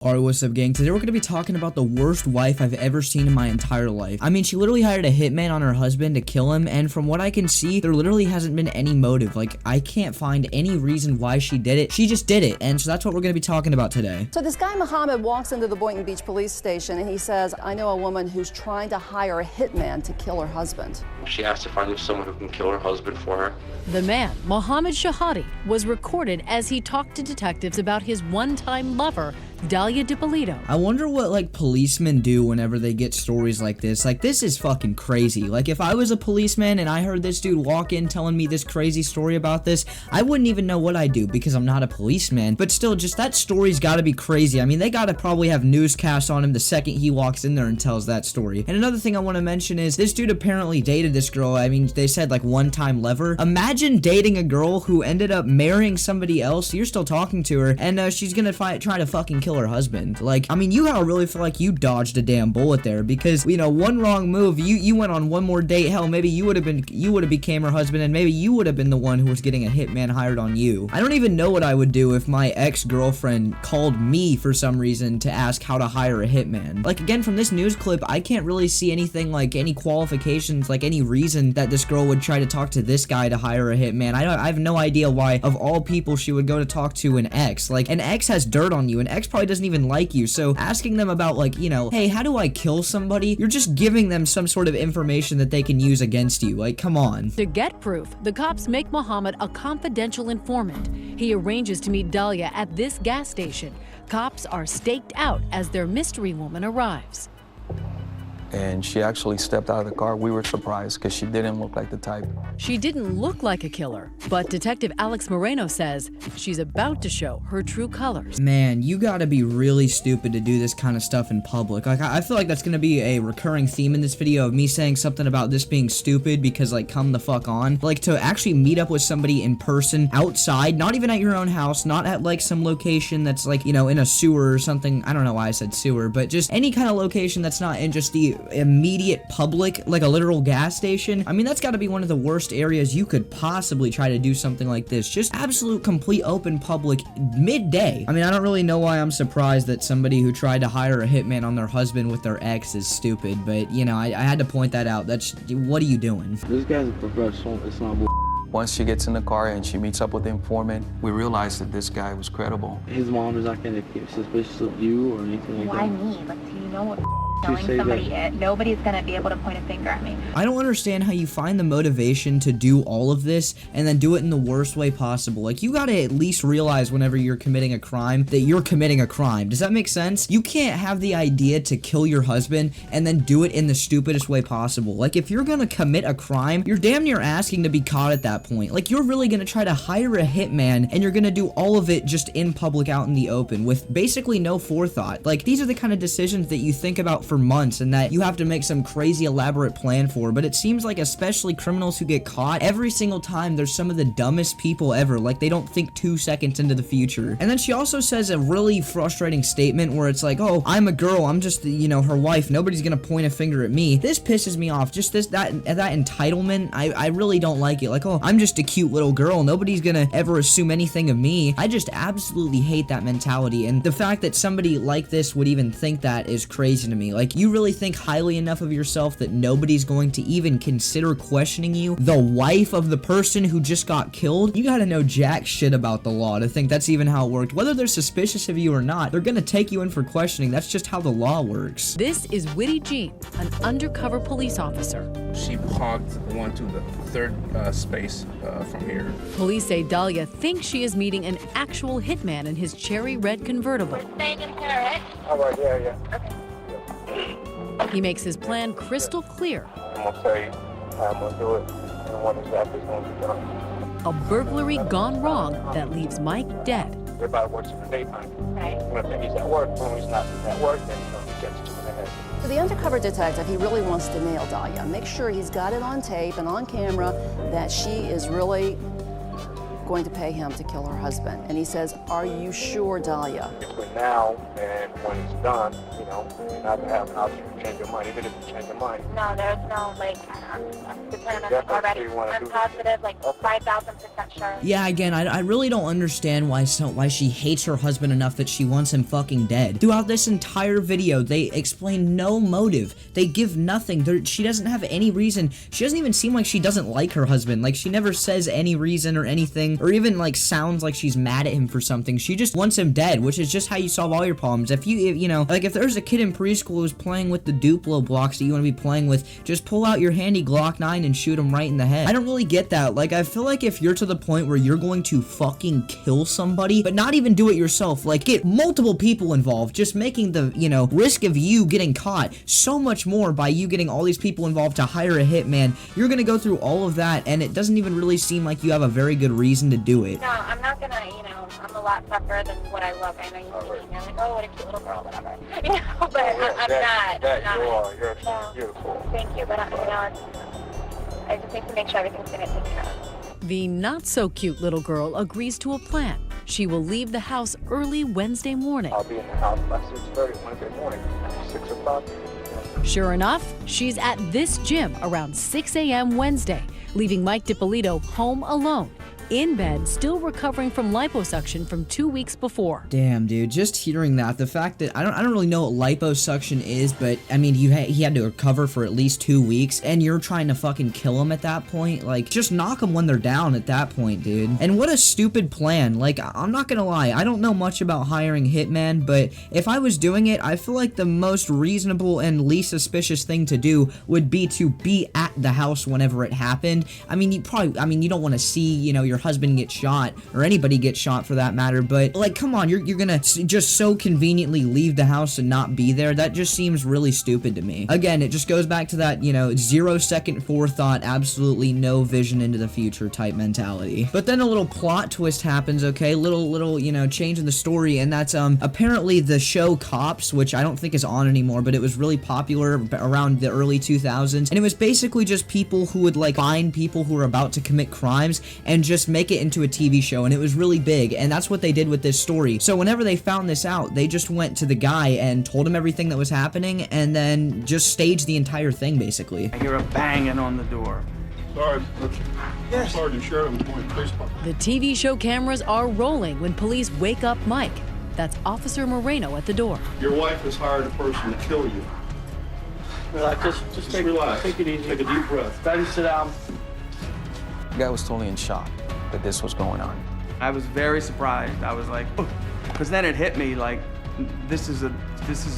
Alright, what's up, gang? Today we're going to be talking about the worst wife I've ever seen in my entire life. I mean, she literally hired a hitman on her husband to kill him, and from what I can see, there literally hasn't been any motive. Like, I can't find any reason why she did it. She just did it, and so that's what we're going to be talking about today. So this guy, Muhammad, walks into the Boynton Beach police station, and he says, I know a woman who's trying to hire a hitman to kill her husband. She asked if I knew someone who can kill her husband for her. The man, Mohammed Shahadi, was recorded as he talked to detectives about his one-time lover, Dalia Dippolito. I wonder what, like, policemen do whenever they get stories like this. Like, this is fucking crazy. Like, if I was a policeman and I heard this dude walk in telling me this crazy story about this, I wouldn't even know what I'd do because I'm not a policeman. But still, just that story's gotta be crazy. I mean, they gotta probably have newscasts on him the second he walks in there and tells that story. And another thing I want to mention is this dude apparently dated this girl. I mean, they said, like, one-time lover. Imagine dating a girl who ended up marrying somebody else. You're still talking to her, and she's gonna try to fucking kill her husband. Like, I mean, you gotta really feel like you dodged a damn bullet there because, you know, one wrong move, you went on one more date. Hell, maybe you would have became her husband, and maybe you would have been the one who was getting a hitman hired on you. I don't even know what I would do if my ex-girlfriend called me for some reason to ask how to hire a hitman. Like, again, from this news clip, I can't really see anything, like any qualifications, like any reason that this girl would try to talk to this guy to hire a hitman. I have no idea why, of all people, she would go to talk to an ex. Like, an ex has dirt on you. An ex probably doesn't even like you, so asking them about, like, you know, hey, how do I kill somebody? You're just giving them some sort of information that they can use against you. Like, come on. To get proof, the cops make Mohammed a confidential informant. He arranges to meet Dalia at this gas station. Cops are staked out as their mystery woman arrives. And she actually stepped out of the car. We were surprised because she didn't look like the type. She didn't look like a killer, but Detective Alex Moreno says she's about to show her true colors. Man, you gotta be really stupid to do this kind of stuff in public. Like, I feel like that's gonna be a recurring theme in this video of me saying something about this being stupid because, like, come the fuck on. Like, to actually meet up with somebody in person, outside, not even at your own house, not at, like, some location that's, like, you know, in a sewer or something. I don't know why I said sewer, but just any kind of location that's not in just the immediate public, like a literal gas station. I mean, that's got to be one of the worst areas you could possibly try to do something like this. Just absolute complete open public midday. I mean, I don't really know why I'm surprised that somebody who tried to hire a hitman on their husband with their ex is stupid, but, you know, I had to point that out. That's, what are you doing? This guy's a professional. It's not Once she gets in the car and she meets up with the informant, we realized that this guy was credible. His mom is not going to get suspicious of you or anything like Why that. me? Like, do you know what telling somebody it? Nobody's gonna be able to point a finger at me. I don't understand how you find the motivation to do all of this and then do it in the worst way possible. Like, you gotta at least realize whenever you're committing a crime that you're committing a crime. Does that make sense? You can't have the idea to kill your husband and then do it in the stupidest way possible. Like, if you're gonna commit a crime, you're damn near asking to be caught at that point. Like, you're really gonna try to hire a hitman and you're gonna do all of it just in public out in the open with basically no forethought. Like, these are the kind of decisions that you think about for months and that you have to make some crazy elaborate plan for, but it seems like especially criminals who get caught, every single time they're some of the dumbest people ever. Like, they don't think 2 seconds into the future. And then she also says a really frustrating statement where it's like, oh, I'm a girl, I'm just, you know, her wife, nobody's gonna point a finger at me. This pisses me off. Just that entitlement, I really don't like it. Like, oh, I'm just a cute little girl, nobody's gonna ever assume anything of me. I just absolutely hate that mentality, and the fact that somebody like this would even think that is crazy to me. Like, you really think highly enough of yourself that nobody's going to even consider questioning you, the wife of the person who just got killed? You gotta know jack shit about the law to think that's even how it worked. Whether they're suspicious of you or not, they're gonna take you in for questioning. That's just how the law works. This is Whitty Jean, an undercover police officer. She parked one to the third space from here. Police say Dalia thinks she is meeting an actual hitman in his cherry red convertible. Staying in here, right? All right, yeah. Okay. He makes his plan crystal clear. I'm gonna tell you how I'm gonna do it and what exactly is gonna be done. A burglary gone wrong that leaves Mike dead. Everybody works in the daytime. Right. When he's at work, when he's not at work, then he gets to the head. So the undercover detective, he really wants to nail Dalia, make sure he's got it on tape and on camera that she is really going to pay him to kill her husband. And he says, are you sure, Dahlia? Between now and when it's done, you know, you have to have an option to change your mind, even if you change your mind. No, there's no, like, I'm determined already. I'm positive, like, 5,000% sure. Yeah, again, I really don't understand why she hates her husband enough that she wants him fucking dead. Throughout this entire video, they explain no motive. They give nothing. She doesn't have any reason. She doesn't even seem like she doesn't like her husband. Like, she never says any reason or anything, or even, like, sounds like she's mad at him for something. She just wants him dead, which is just how you solve all your problems. If you know, like, if there's a kid in preschool who's playing with the Duplo blocks that you want to be playing with, just pull out your handy Glock 9 and shoot him right in the head. I don't really get that. Like, I feel like if you're to the point where you're going to fucking kill somebody, but not even do it yourself, like, get multiple people involved, just making the, you know, risk of you getting caught so much more by you getting all these people involved to hire a hitman, you're gonna go through all of that, and it doesn't even really seem like you have a very good reason to do it. No, I'm not gonna, you know, I'm a lot tougher than what I look. I know you're like, oh, what a cute little girl, whatever. You know, but I'm not. You're beautiful. Thank you, but you know, I just need to make sure everything's gonna take care of. The not-so-cute little girl agrees to a plan. She will leave the house early Wednesday morning. I'll be in the house by 6:30 Wednesday morning, 6 o'clock. Sure enough, she's at this gym around 6 a.m. Wednesday, leaving Mike DiPolito home alone, in bed, still recovering from liposuction from 2 weeks before. Damn, dude, just hearing that, the fact that I don't really know what liposuction is, but I mean, he had to recover for at least 2 weeks, and you're trying to fucking kill him at that point. Like, just knock them when they're down at that point, dude. And what a stupid plan. Like, I'm not gonna lie, I don't know much about hiring hitman, but if I was doing it, I feel like the most reasonable and least suspicious thing to do would be to be at the house whenever it happened. I mean, you don't want to see, you know, your husband get shot, or anybody get shot for that matter, but like, come on, you're gonna just so conveniently leave the house and not be there. That just seems really stupid to me. Again, it just goes back to that, you know, 0-second forethought, absolutely no vision into the future type mentality. But then a little plot twist happens, okay, little you know, change in the story, and that's apparently the show Cops, which I don't think is on anymore, but it was really popular around the early 2000s, and it was basically just people who would like find people who were about to commit crimes and just make it into a TV show, and it was really big, and that's what they did with this story. So whenever they found this out, they just went to the guy and told him everything that was happening, and then just staged the entire thing, basically. I hear a banging on the door. Sorry, Yes. Sergeant Sheridan, police department. The TV show cameras are rolling when police wake up Mike. That's Officer Moreno at the door. Your wife has hired a person to kill you. Relax, just relax. Take it easy. Take a deep breath. Daddy, sit down. The guy was totally in shock that this was going on. I was very surprised. I was like, because then it hit me like, this is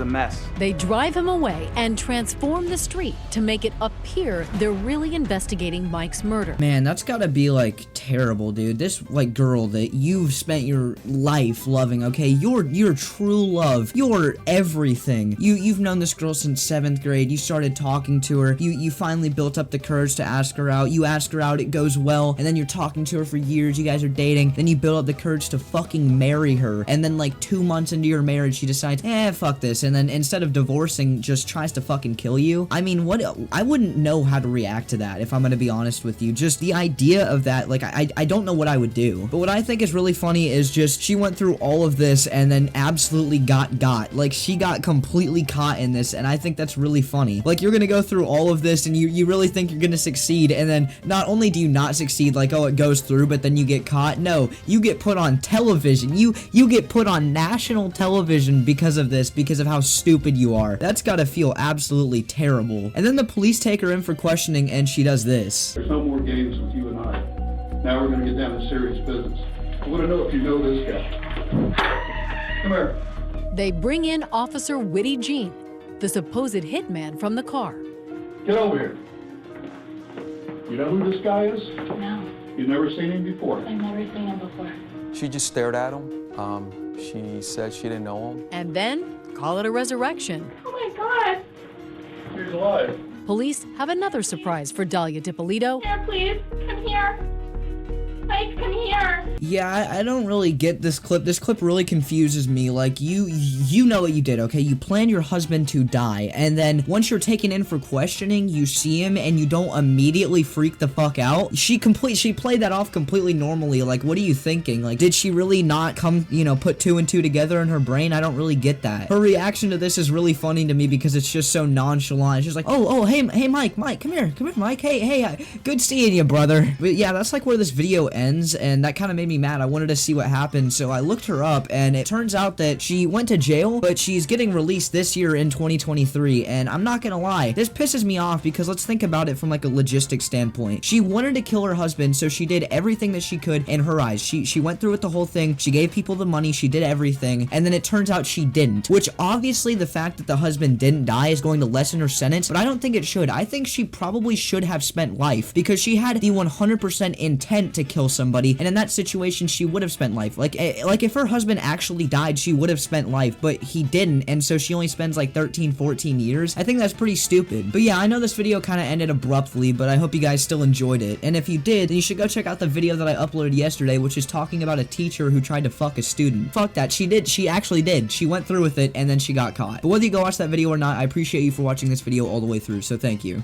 a mess. They drive him away and transform the street to make it appear they're really investigating Mike's murder. Man, that's gotta be like terrible, dude. This like girl that you've spent your life loving, okay? Your true love, your everything. You've known this girl since 7th grade. You started talking to her. You finally built up the courage to ask her out. You ask her out, it goes well, and then you're talking to her for years. You guys are dating. Then you build up the courage to fucking marry her. And then like 2 months into your marriage, she decides, fuck this, and then instead of divorcing, just tries to fucking kill you. I mean, I wouldn't know how to react to that, if I'm gonna be honest with you. Just the idea of that, like, I don't know what I would do. But what I think is really funny is just, she went through all of this and then absolutely got. Like, she got completely caught in this, and I think that's really funny. Like, you're gonna go through all of this, and you really think you're gonna succeed, and then not only do you not succeed, like, oh, it goes through, but then you get caught. No, you get put on television. You get put on national television because of this, because of how stupid you are. That's gotta feel absolutely terrible. And then the police take her in for questioning, and she does this. There's no more games with you and I. Now we're going to get down to serious business. I want to know if you know this guy. Come here. They bring in Officer Witty Jean, the supposed hitman from the car. Get over here. You know who this guy is? No, You've never seen him before? I've never seen him before. She just stared at him. She said she didn't know him. And then, call it a resurrection. Oh my God! He's alive. Police have another surprise for Dahlia DiPolito. Here, please, come here. Mike, come here. Yeah, I don't really get this clip. This clip really confuses me. Like, you know what you did, okay? You plan your husband to die, and then once you're taken in for questioning, you see him, and you don't immediately freak the fuck out. She played that off completely normally. Like, what are you thinking? Like, did she really not come, you know, put 2 and 2 together in her brain? I don't really get that. Her reaction to this is really funny to me because it's just so nonchalant. It's just like, oh, hey, Mike, come here, Mike. Hey, good seeing you, brother. But yeah, that's like where this video ends, and that kind of made me mad. I wanted to see what happened, so I looked her up, and it turns out that she went to jail, but she's getting released this year in 2023, and I'm not gonna lie, this pisses me off because let's think about it from like a logistic standpoint. She wanted to kill her husband, so she did everything that she could in her eyes. She went through with the whole thing, she gave people the money, she did everything, and then it turns out she didn't, which obviously the fact that the husband didn't die is going to lessen her sentence, but I don't think it should. I think she probably should have spent life because she had the 100% intent to kill somebody, and in that situation she would have spent life. Like if her husband actually died, she would have spent life, but he didn't, and so she only spends like 13-14 years. I think that's pretty stupid. But yeah, I know this video kind of ended abruptly, but I hope you guys still enjoyed it, and if you did, then you should go check out the video that I uploaded yesterday, which is talking about a teacher who tried to fuck a student. Fuck that, she actually did. She went through with it, and then she got caught. But whether you go watch that video or not, I appreciate you for watching this video all the way through, so thank you.